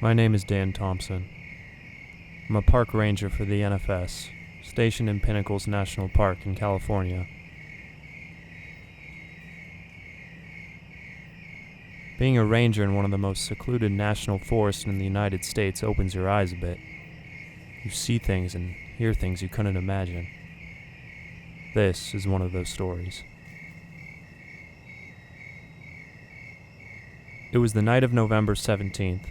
My name is Dan Thompson. I'm a park ranger for the NFS, stationed in Pinnacles National Park in California. Being a ranger in one of the most secluded national forests in the United States opens your eyes a bit. You see things and hear things you couldn't imagine. This is one of those stories. It was the night of November 17th.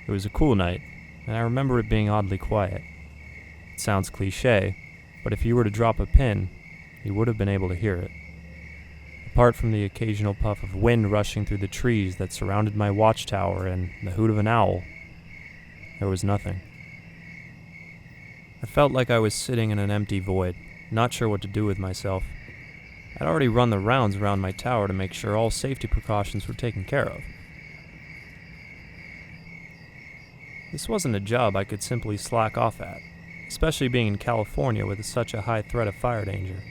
It was a cool night, and I remember it being oddly quiet. It sounds cliché, but if you were to drop a pin, you would have been able to hear it. Apart from the occasional puff of wind rushing through the trees that surrounded my watchtower and the hoot of an owl, there was nothing. I felt like I was sitting in an empty void, not sure what to do with myself. I'd already run the rounds around my tower to make sure all safety precautions were taken care of. This wasn't a job I could simply slack off at, especially being in California with such a high threat of fire danger.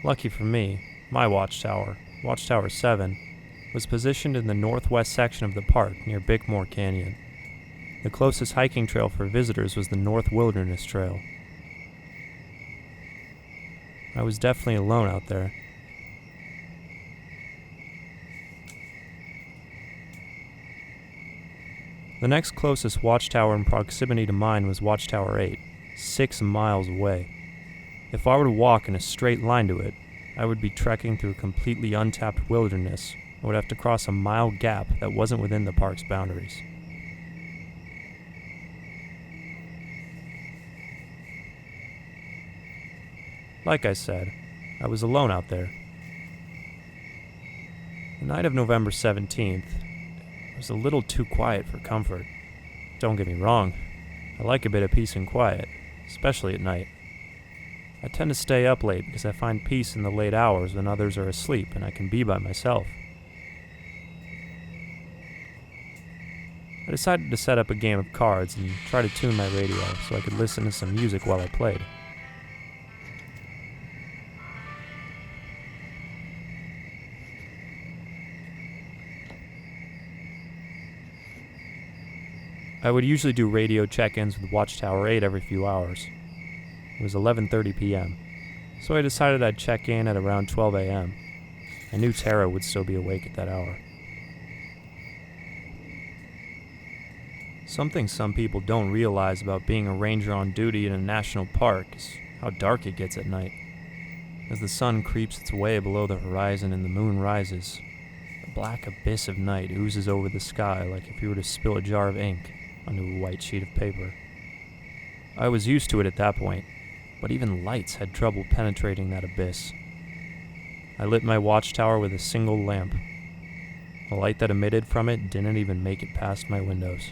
Lucky for me, my watchtower, Watchtower 7, was positioned in the northwest section of the park near Bickmore Canyon. The closest hiking trail for visitors was the North Wilderness Trail. I was definitely alone out there. The next closest watchtower in proximity to mine was Watchtower 8, 6 miles away. If I were to walk in a straight line to it, I would be trekking through completely untapped wilderness and would have to cross a mile gap that wasn't within the park's boundaries. Like I said, I was alone out there. The night of November 17th, it was a little too quiet for comfort. Don't get me wrong, I like a bit of peace and quiet, especially at night. I tend to stay up late because I find peace in the late hours when others are asleep and I can be by myself. I decided to set up a game of cards and try to tune my radio so I could listen to some music while I played. I would usually do radio check-ins with Watchtower 8 every few hours. It was 11:30 p.m., so I decided I'd check in at around 12 a.m. I knew Tara would still be awake at that hour. Something some people don't realize about being a ranger on duty in a national park is how dark it gets at night. As the sun creeps its way below the horizon and the moon rises, the black abyss of night oozes over the sky like if you were to spill a jar of ink onto a white sheet of paper. I was used to it at that point, but even lights had trouble penetrating that abyss. I lit my watchtower with a single lamp. The light that emitted from it didn't even make it past my windows.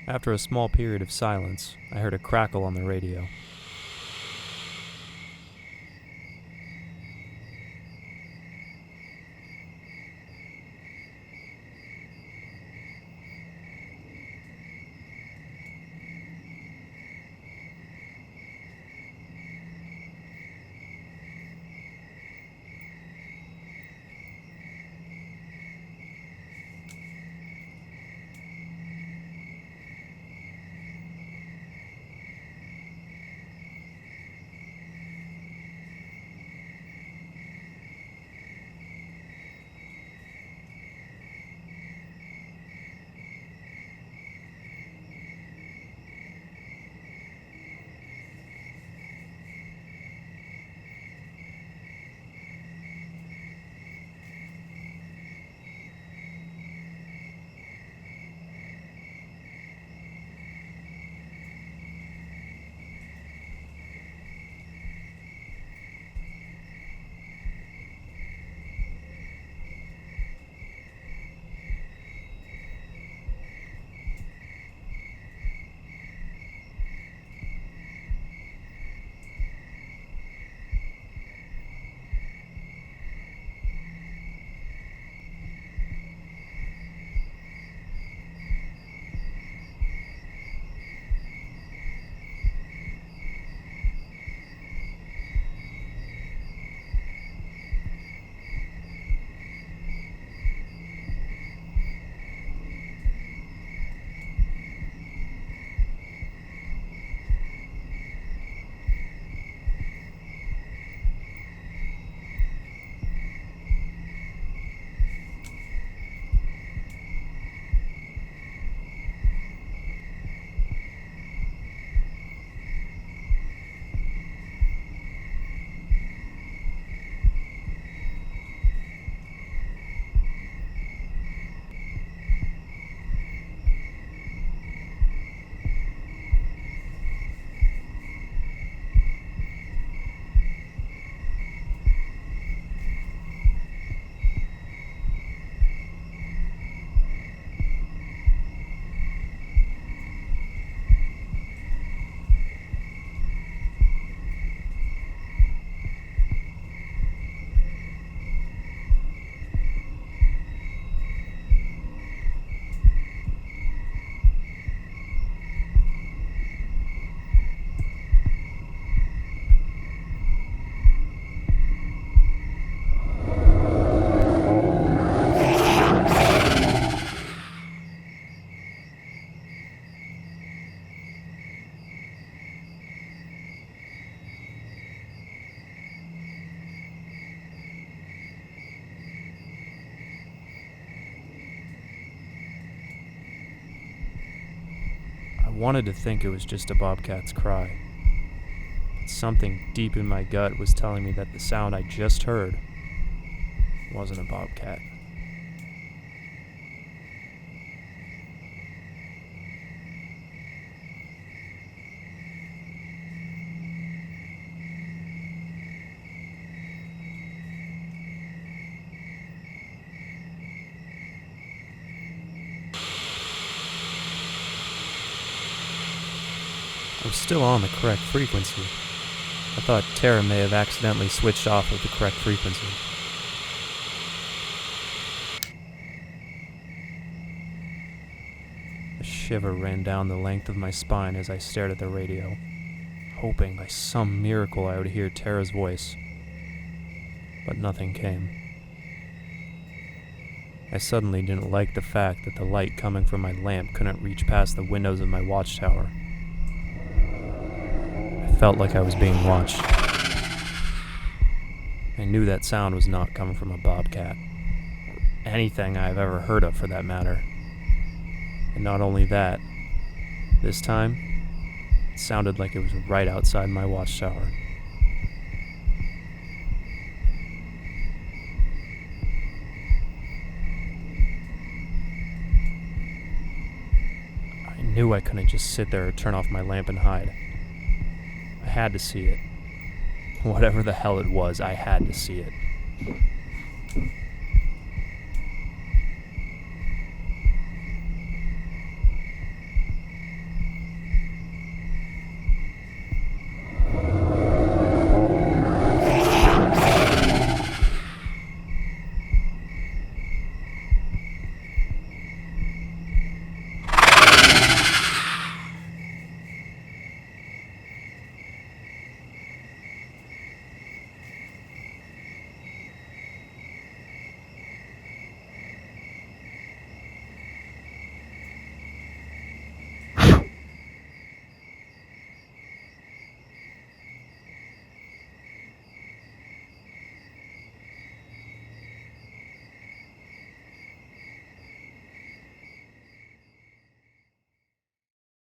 After a small period of silence, I heard a crackle on the radio. wanted to think it was just a bobcat's cry. But something deep in my gut was telling me that the sound I just heard wasn't a bobcat. I was still on the correct frequency. I thought Tara may have accidentally switched off of the correct frequency. A shiver ran down the length of my spine as I stared at the radio, hoping by some miracle I would hear Tara's voice. But nothing came. I suddenly didn't like the fact that the light coming from my lamp couldn't reach past the windows of my watchtower. I felt like I was being watched. I knew that sound was not coming from a bobcat, or anything I've ever heard of for that matter. And not only that, this time, it sounded like it was right outside my watchtower. I knew I couldn't just sit there or turn off my lamp and hide. I had to see it. Whatever the hell it was, I had to see it.